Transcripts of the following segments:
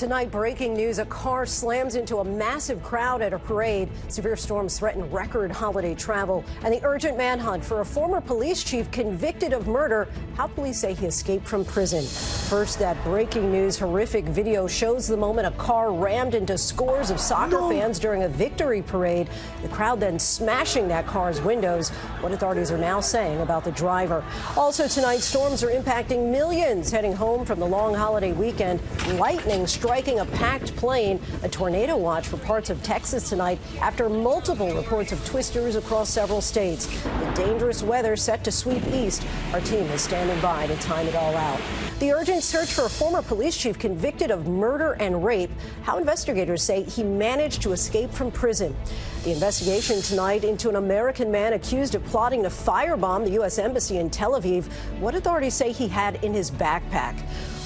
Tonight, breaking news, a car slams into a massive crowd at a parade. Severe storms threaten record holiday travel. And the urgent manhunt for a former police chief convicted of murder. How police say he escaped from prison. First, that breaking news, horrific video shows the moment a car rammed into scores of soccer fans during a victory parade. The crowd then smashing that car's windows. What authorities are now saying about the driver. Also tonight, storms are impacting millions heading home from the long holiday weekend. Lightning striking a packed plane. A tornado watch for parts of Texas tonight after multiple reports of twisters across several states. The dangerous weather set to sweep east. Our team is standing by to time it all out. The urgent search for a former police chief convicted of murder and rape. How investigators say he managed to escape from prison. The investigation tonight into an American man accused of plotting to firebomb the U.S. Embassy in Tel Aviv. What authorities say he had in his backpack.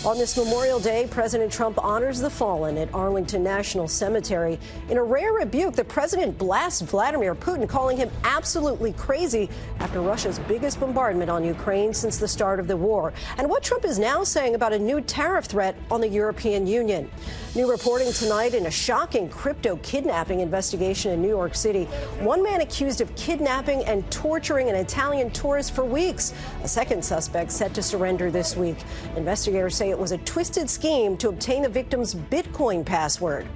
On this Memorial Day, President Trump honors the fallen at Arlington National Cemetery. In a rare rebuke, the president blasts Vladimir Putin, calling him absolutely crazy after Russia's biggest bombardment on Ukraine since the start of the war. And what Trump is now saying about a new tariff threat on the European Union. New reporting tonight in a shocking crypto kidnapping investigation in New York City. One man accused of kidnapping and torturing an Italian tourist for weeks. A second suspect set to surrender this week. Investigators say it was a twisted scheme to obtain the victim's Bitcoin password.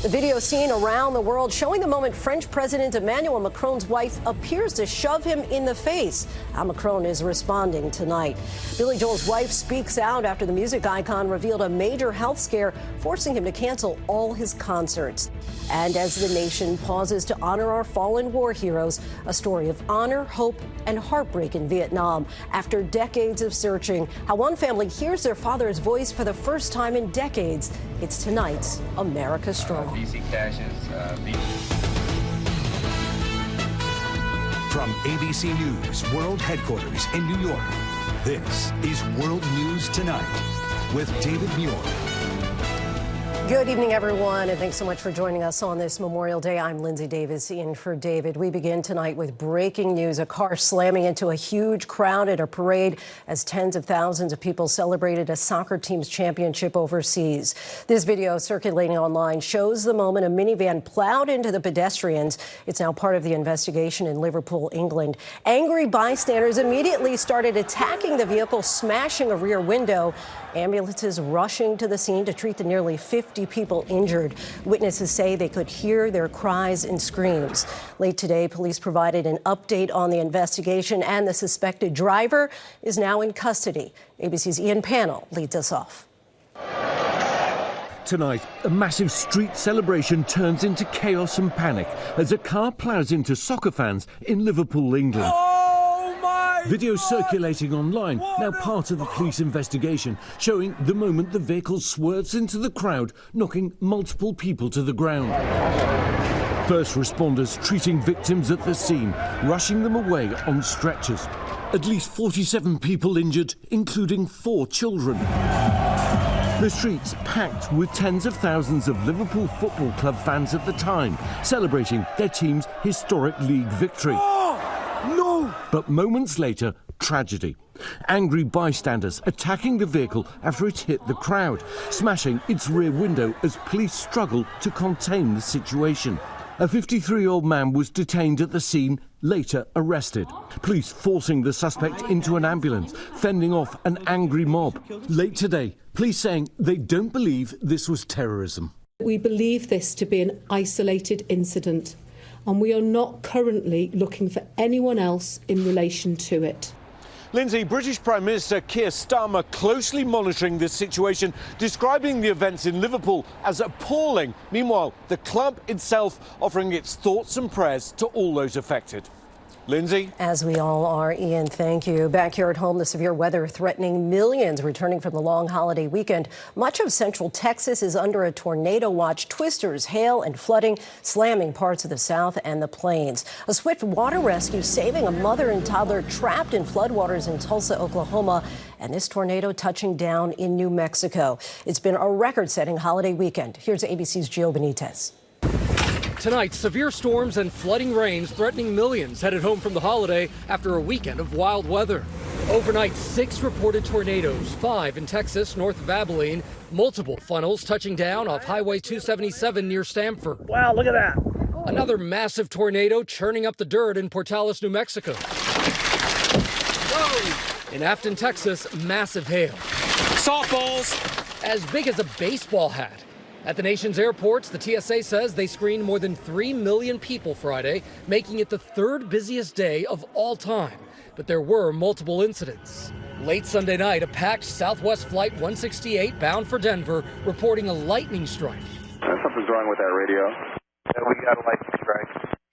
The video seen around the world showing the moment French President Emmanuel Macron's wife appears to shove him in the face. How Macron is responding tonight. Billy Joel's wife speaks out after the music icon revealed a major health scare, forcing him to cancel all his concerts. And as the nation pauses to honor our fallen war heroes, a story of honor, hope, and heartbreak in Vietnam. After decades of searching, how one family hears their father's voice for the first time in decades. It's tonight's America Strong. From ABC News World Headquarters in New York, this is World News Tonight with David Muir. Good evening, everyone, and thanks so much for joining us on this Memorial Day. I'm Lindsay Davis in for David. We begin tonight with breaking news, a car slamming into a huge crowd at a parade as tens of thousands of people celebrated a soccer team's championship overseas. This video circulating online shows the moment a minivan plowed into the pedestrians. It's now part of the investigation in Liverpool, England. Angry bystanders immediately started attacking the vehicle, smashing a rear window. Ambulances rushing to the scene to treat the nearly 50 people injured. Witnesses say they could hear their cries and screams. Late today, police provided an update on the investigation, and the suspected driver is now in custody. ABC's Ian Pannell leads us off. Tonight, a massive street celebration turns into chaos and panic as a car plows into soccer fans in Liverpool, England. Video circulating online, now part of the police investigation, showing the moment the vehicle swerves into the crowd, knocking multiple people to the ground. First responders treating victims at the scene, rushing them away on stretchers. At least 47 people injured, including 4 children. The streets packed with tens of thousands of Liverpool Football Club fans at the time, celebrating their team's historic league victory. But moments later, tragedy. Angry bystanders attacking the vehicle after it hit the crowd, smashing its rear window as police struggle to contain the situation. A 53-year-old man was detained at the scene, later arrested. Police forcing the suspect into an ambulance, fending off an angry mob. Late today, police saying they don't believe this was terrorism. We believe this to be an isolated incident, and we are not currently looking for anyone else in relation to it. Lindsay, British Prime Minister Keir Starmer closely monitoring this situation, describing the events in Liverpool as appalling. Meanwhile, the club itself offering its thoughts and prayers to all those affected. Lindsay? As we all are, Ian, thank you. Back here at home, the severe weather threatening millions returning from the long holiday weekend. Much of central Texas is under a tornado watch. Twisters, hail and flooding slamming parts of the south and the plains. A swift water rescue saving a mother and toddler trapped in floodwaters in Tulsa, Oklahoma. And this tornado touching down in New Mexico. It's been a record-setting holiday weekend. Here's ABC's Gio Benitez. Tonight, severe storms and flooding rains threatening millions headed home from the holiday after a weekend of wild weather. Overnight, 6 reported tornadoes, 5 in Texas, north of Abilene, multiple funnels touching down off Highway 277 near Stamford. Wow, look at that. Another massive tornado churning up the dirt in Portales, New Mexico. Whoa! In Afton, Texas, massive hail. Softballs. As big as a baseball hat. At the nation's airports, the TSA says they screened more than 3 million people Friday, making it the 3rd busiest day of all time. But there were multiple incidents. Late Sunday night, a packed Southwest Flight 168 bound for Denver reporting a lightning strike. Something's wrong with that radio. Yeah, we got a lightning strike.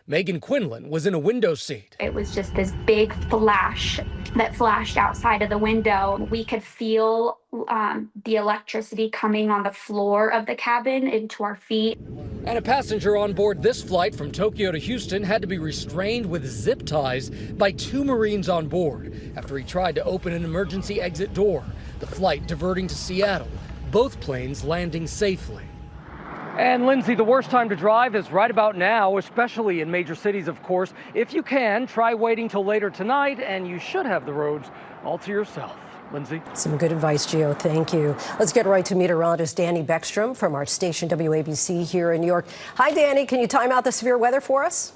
Megan Quinlan was in a window seat. It was just this big flash that flashed outside of the window. We could feel the electricity coming on the floor of the cabin into our feet. And a passenger on board this flight from Tokyo to Houston had to be restrained with zip ties by 2 Marines on board after he tried to open an emergency exit door. The flight diverting to Seattle, both planes landing safely. And Lindsay, the worst time to drive is right about now, especially in major cities, of course. If you can, try waiting till later tonight, and you should have the roads all to yourself. Lindsay? Some good advice, Gio. Thank you. Let's get right to meteorologist Danny Beckstrom from our station WABC here in New York. Hi, Danny. Can you time out the severe weather for us?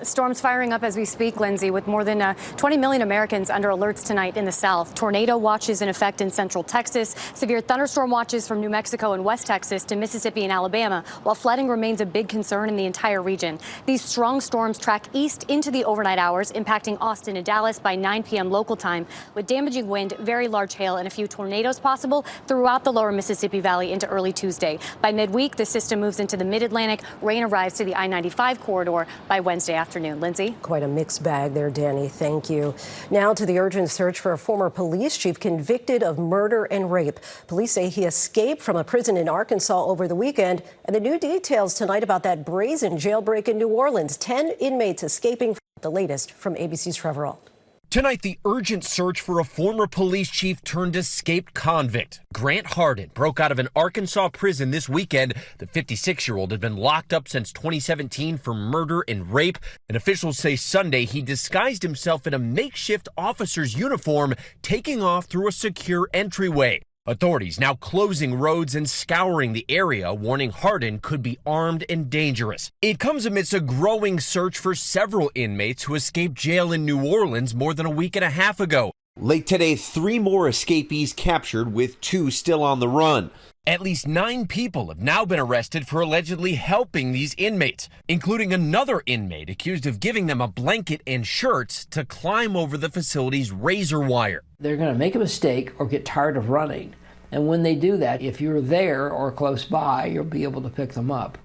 Storms firing up as we speak, Lindsay, with more than 20 million Americans under alerts tonight in the south. Tornado watches in effect in central Texas. Severe thunderstorm watches from New Mexico and West Texas to Mississippi and Alabama, while flooding remains a big concern in the entire region. These strong storms track east into the overnight hours, impacting Austin and Dallas by 9 p.m. local time, with damaging wind, very large hail, and a few tornadoes possible throughout the lower Mississippi Valley into early Tuesday. By midweek, the system moves into the mid-Atlantic. Rain arrives to the I-95 corridor by Wednesday afternoon. Lindsay? Quite a mixed bag there, Danny. Thank you. Now to the urgent search for a former police chief convicted of murder and rape. Police say he escaped from a prison in Arkansas over the weekend. And the new details tonight about that brazen jailbreak in New Orleans. 10 inmates escaping. The latest from ABC's Trevor Ault. Tonight, the urgent search for a former police chief turned escaped convict. Grant Hardin broke out of an Arkansas prison this weekend. The 56-year-old had been locked up since 2017 for murder and rape. And officials say Sunday he disguised himself in a makeshift officer's uniform, taking off through a secure entryway. Authorities now closing roads and scouring the area, warning Hardin could be armed and dangerous. It comes amidst a growing search for several inmates who escaped jail in New Orleans more than a week and a half ago. Late today, 3 more escapees captured, with 2 still on the run. At least 9 people have now been arrested for allegedly helping these inmates, including another inmate accused of giving them a blanket and shirts to climb over the facility's razor wire. They're going to make a mistake or get tired of running. And when they do that, if you're there or close by, you'll be able to pick them up.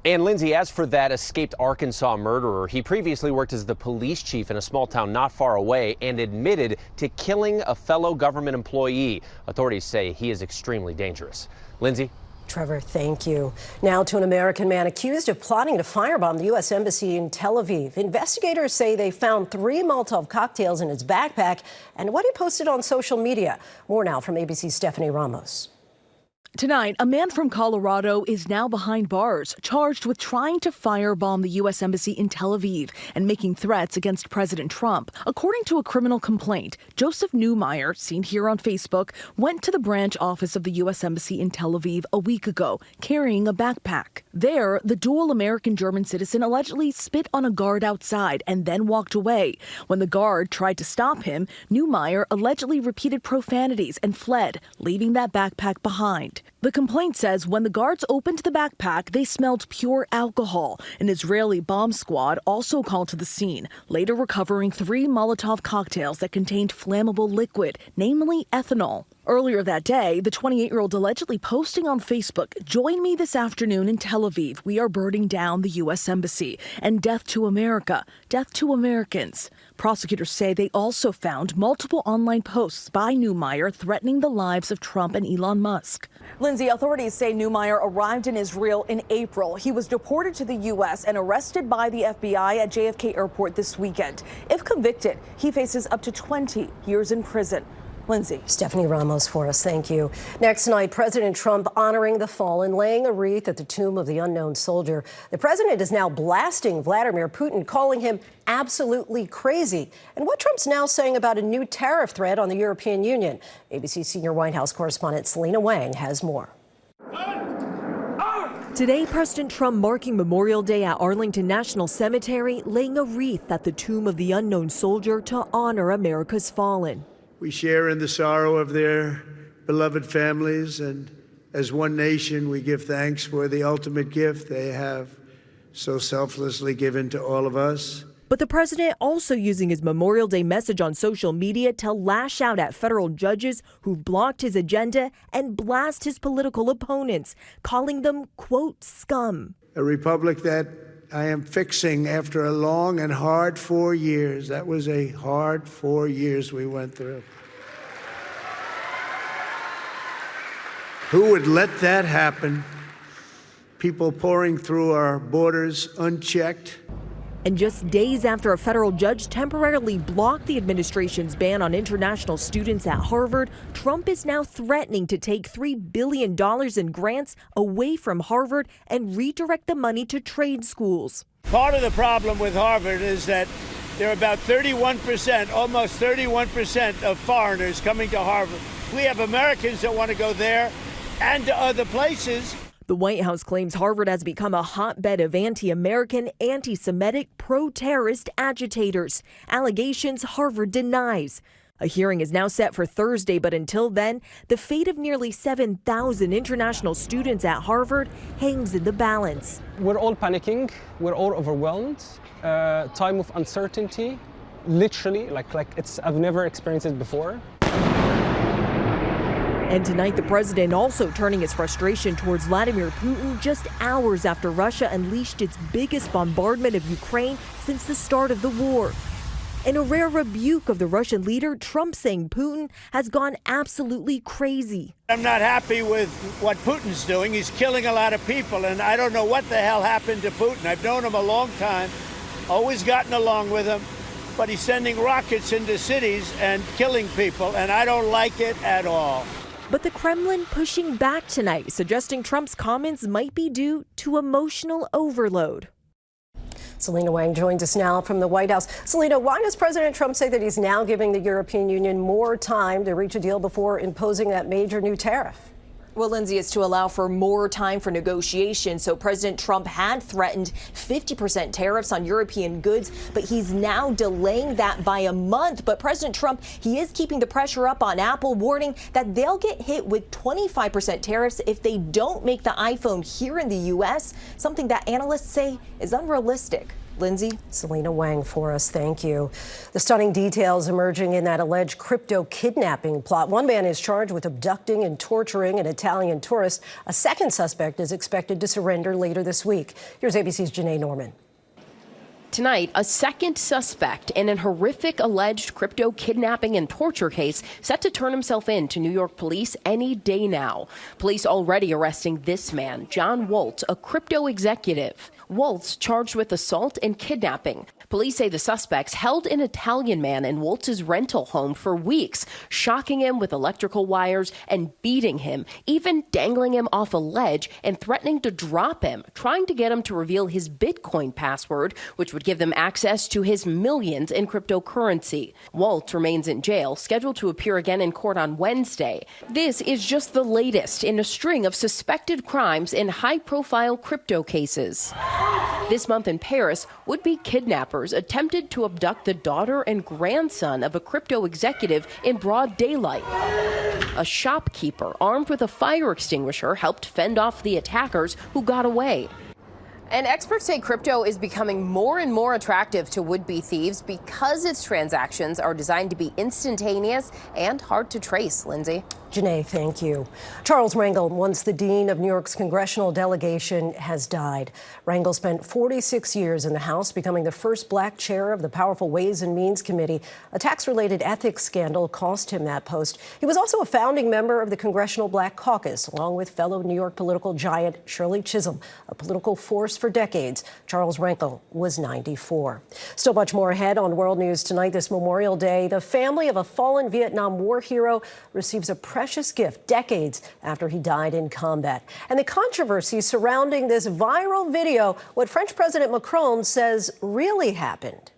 And Lindsay, as for that escaped Arkansas murderer, he previously worked as the police chief in a small town not far away and admitted to killing a fellow government employee. Authorities say he is extremely dangerous. Lindsay? Trevor, thank you. Now to an American man accused of plotting to firebomb the U.S. Embassy in Tel Aviv. Investigators say they found 3 Molotov cocktails in his backpack and what he posted on social media. More now from ABC's Stephanie Ramos. Tonight, a man from Colorado is now behind bars, charged with trying to firebomb the U.S. Embassy in Tel Aviv and making threats against President Trump. According to a criminal complaint, Joseph Neumeier, seen here on Facebook, went to the branch office of the U.S. Embassy in Tel Aviv a week ago, carrying a backpack. There, the dual American-German citizen allegedly spit on a guard outside and then walked away. When the guard tried to stop him, Neumeier allegedly repeated profanities and fled, leaving that backpack behind. The complaint says when the guards opened the backpack, they smelled pure alcohol. An Israeli bomb squad also called to the scene, later recovering 3 Molotov cocktails that contained flammable liquid, namely ethanol. Earlier that day, the 28-year-old allegedly posting on Facebook, "Join me this afternoon in Tel Aviv. We are burning down the U.S. Embassy. And death to America. Death to Americans." Prosecutors say they also found multiple online posts by Neumeier threatening the lives of Trump and Elon Musk. Lindsay, authorities say Neumeier arrived in Israel in April. He was deported to the U.S. and arrested by the FBI at JFK Airport this weekend. If convicted, he faces up to 20 years in prison. Lindsay. Stephanie Ramos for us. Thank you. Next night, President Trump honoring the fallen, laying a wreath at the tomb of the unknown soldier. The president is now blasting Vladimir Putin, calling him absolutely crazy. And what Trump's now saying about a new tariff threat on the European Union. ABC senior White House correspondent Selena Wang has more. Today, President Trump marking Memorial Day at Arlington National Cemetery, laying a wreath at the tomb of the unknown soldier to honor America's fallen. We share in the sorrow of their beloved families, and as one nation, we give thanks for the ultimate gift they have so selflessly given to all of us. But the president also using his Memorial Day message on social media to lash out at federal judges who've blocked his agenda and blast his political opponents, calling them, quote, scum. A republic that I am fixing after a long and hard 4 years. That was a hard 4 years we went through. Who would let that happen? People pouring through our borders unchecked. And just days after a federal judge temporarily blocked the administration's ban on international students at Harvard, Trump is now threatening to take $3 billion in grants away from Harvard and redirect the money to trade schools. Part of the problem with Harvard is that there are about 31%, almost 31% of foreigners coming to Harvard. We have Americans that want to go there and to other places. The White House claims Harvard has become a hotbed of anti-American, anti-Semitic, pro-terrorist agitators. Allegations Harvard denies. A hearing is now set for Thursday, but until then, the fate of nearly 7,000 international students at Harvard hangs in the balance. We're all panicking. We're all overwhelmed. Time of uncertainty, literally, like I've never experienced it before. And tonight, the president also turning his frustration towards Vladimir Putin just hours after Russia unleashed its biggest bombardment of Ukraine since the start of the war. In a rare rebuke of the Russian leader, Trump saying Putin has gone absolutely crazy. I'm not happy with what Putin's doing. He's killing a lot of people, and I don't know what the hell happened to Putin. I've known him a long time, always gotten along with him, but he's sending rockets into cities and killing people, and I don't like it at all. But the Kremlin pushing back tonight, suggesting Trump's comments might be due to emotional overload. Selena Wang joins us now from the White House. Selena, why does President Trump say that he's now giving the European Union more time to reach a deal before imposing that major new tariff? Well, Lindsay, it's to allow for more time for negotiation. So President Trump had threatened 50% tariffs on European goods, but he's now delaying that by a month. But President Trump, he is keeping the pressure up on Apple, warning that they'll get hit with 25% tariffs if they don't make the iPhone here in the U.S., something that analysts say is unrealistic. Lindsay? Selena Wang for us. Thank you. The stunning details emerging in that alleged crypto kidnapping plot. One man is charged with abducting and torturing an Italian tourist. A second suspect is expected to surrender later this week. Here's ABC's Janae Norman. Tonight, a second suspect in an horrific alleged crypto kidnapping and torture case set to turn himself in to New York police any day now. Police already arresting this man, John Wolt, a crypto executive. Wolt's charged with assault and kidnapping. Police say the suspects held an Italian man in Wolt's rental home for weeks, shocking him with electrical wires and beating him, even dangling him off a ledge and threatening to drop him, trying to get him to reveal his Bitcoin password, which would give them access to his millions in cryptocurrency. Wolt remains in jail, scheduled to appear again in court on Wednesday. This is just the latest in a string of suspected crimes in high-profile crypto cases. This month in Paris, would-be kidnappers attempted to abduct the daughter and grandson of a crypto executive in broad daylight. A shopkeeper armed with a fire extinguisher helped fend off the attackers who got away. And experts say crypto is becoming more and more attractive to would-be thieves because its transactions are designed to be instantaneous and hard to trace. Lindsay? Janae, thank you. Charles Rangel, once the dean of New York's congressional delegation, has died. Rangel spent 46 years in the House, becoming the first black chair of the powerful Ways and Means Committee. A tax-related ethics scandal cost him that post. He was also a founding member of the Congressional Black Caucus, along with fellow New York political giant Shirley Chisholm, a political force first for decades. Charles Rangel was 94. Still much more ahead on World News Tonight this Memorial Day. The family of a fallen Vietnam War hero receives a precious gift decades after he died in combat. And the controversy surrounding this viral video, what French President Macron says really happened.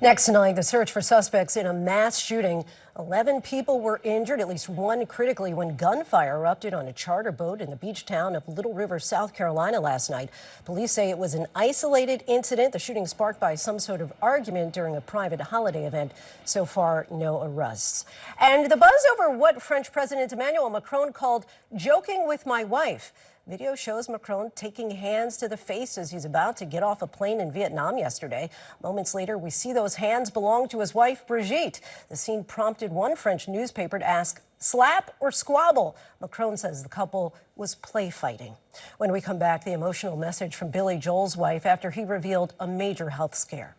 Next tonight, the search for suspects in a mass shooting. 11 people were injured, at least one critically, when gunfire erupted on a charter boat in the beach town of Little River, South Carolina last night. Police say it was an isolated incident, the shooting sparked by some sort of argument during a private holiday event. So far, no arrests. And the buzz over what French President Emmanuel Macron called joking with my wife. Video shows Macron taking hands to the face as he's about to get off a plane in Vietnam yesterday. Moments later, we see those hands belong to his wife, Brigitte. The scene prompted one French newspaper to ask, slap or squabble? Macron says the couple was play fighting. When we come back, the emotional message from Billy Joel's wife after he revealed a major health scare.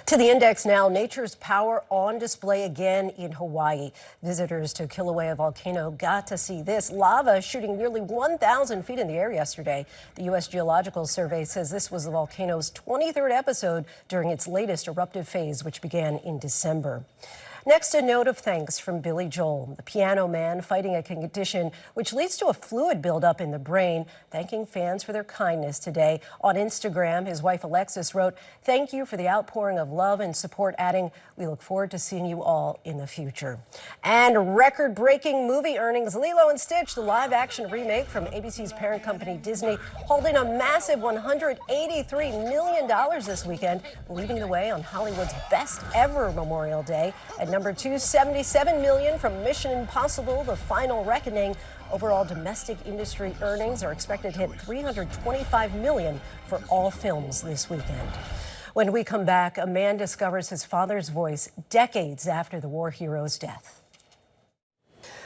To the index now, nature's power on display again in Hawaii. Visitors to Kilauea Volcano got to see this lava shooting nearly 1,000 feet in the air yesterday. The U.S. Geological Survey says this was the volcano's 23rd episode during its latest eruptive phase, which began in December. Next, a note of thanks from Billy Joel, the piano man fighting a condition which leads to a fluid buildup in the brain, thanking fans for their kindness today. On Instagram, his wife Alexis wrote, "Thank you for the outpouring of love and support," adding, "We look forward to seeing you all in the future." And record-breaking movie earnings, Lilo and Stitch, the live-action remake from ABC's parent company Disney, holding a massive $183 million this weekend, leading the way on Hollywood's best-ever Memorial Day. At number 2, $77 million from Mission Impossible: The Final Reckoning. Overall domestic industry earnings are expected to hit $325 million for all films this weekend. When we come back, a man discovers his father's voice decades after the war hero's death.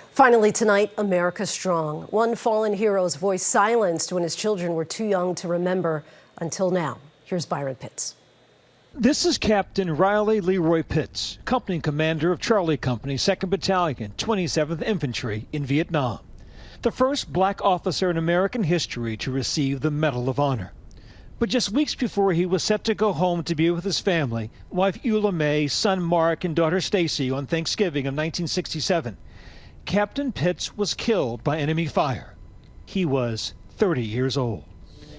Finally tonight, America Strong. One fallen hero's voice silenced when his children were too young to remember until now. Here's Byron Pitts. This is Captain Riley Leroy Pitts, company commander of Charlie Company, 2nd Battalion, 27th Infantry in Vietnam. The first black officer in American history to receive the Medal of Honor. But just weeks before he was set to go home to be with his family, wife Eula May, son Mark, and daughter Stacy on Thanksgiving of 1967, Captain Pitts was killed by enemy fire. He was 30 years old.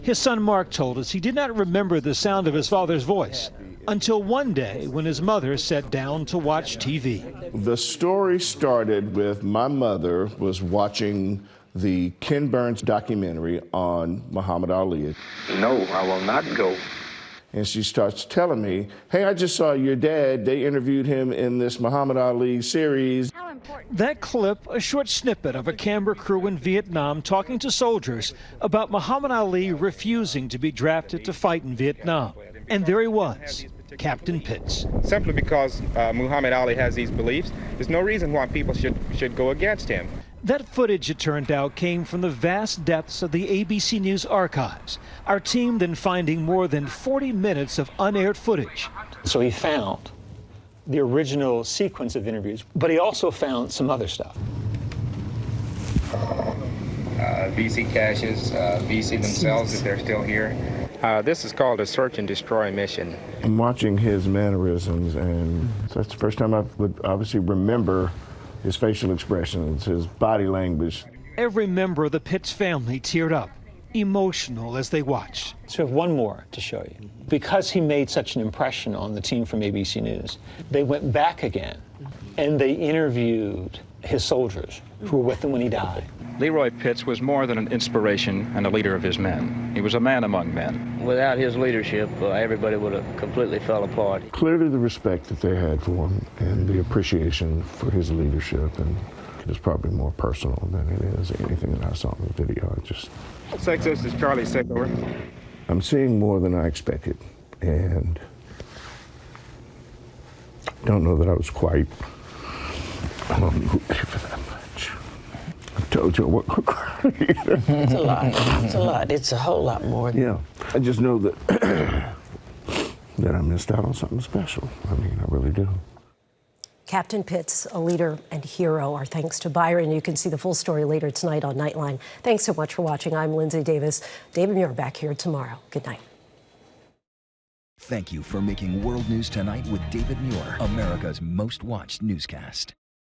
His son Mark told us he did not remember the sound of his father's voice until one day when his mother sat down to watch TV. The story started with my mother was watching the Ken Burns documentary on Muhammad Ali. No, I will not go. And she starts telling me, hey, I just saw your dad. They interviewed him in this Muhammad Ali series. That clip, a short snippet of a camera crew in Vietnam talking to soldiers about Muhammad Ali refusing to be drafted to fight in Vietnam. And there he was, Captain Pitts. Simply because Muhammad Ali has these beliefs, there's no reason why people should go against him. That footage, it turned out, came from the vast depths of the ABC News archives. Our team then finding more than 40 minutes of unaired footage. So he found the original sequence of interviews, but he also found some other stuff. VC caches, VC themselves, if they're still here. This is called a search and destroy mission. I'm watching his mannerisms, and that's the first time I would obviously remember his facial expressions, his body language. Every member of the Pitts family teared up, emotional as they watched. So we have one more to show you. Because he made such an impression on the team from ABC News, they went back again and they interviewed his soldiers who were with him when he died. Leroy Pitts was more than an inspiration and a leader of his men. He was a man among men. Without his leadership, everybody would have completely fell apart. Clearly the respect that they had for him and the appreciation for his leadership, and it was probably more personal than it is anything that I saw in the video. This is Charlie 6 over. I'm seeing more than I expected, and I don't know that I was quite ready for that much. I told you I wasn't crying either. It's a lot. It's a lot. It's a whole lot more. Yeah. I just know that that I missed out on something special. I mean, I really do. Captain Pitts, a leader and hero. Our thanks to Byron. You can see the full story later tonight on Nightline. Thanks so much for watching. I'm Lindsay Davis. David Muir back here tomorrow. Good night. Thank you for making World News Tonight with David Muir, America's most watched newscast.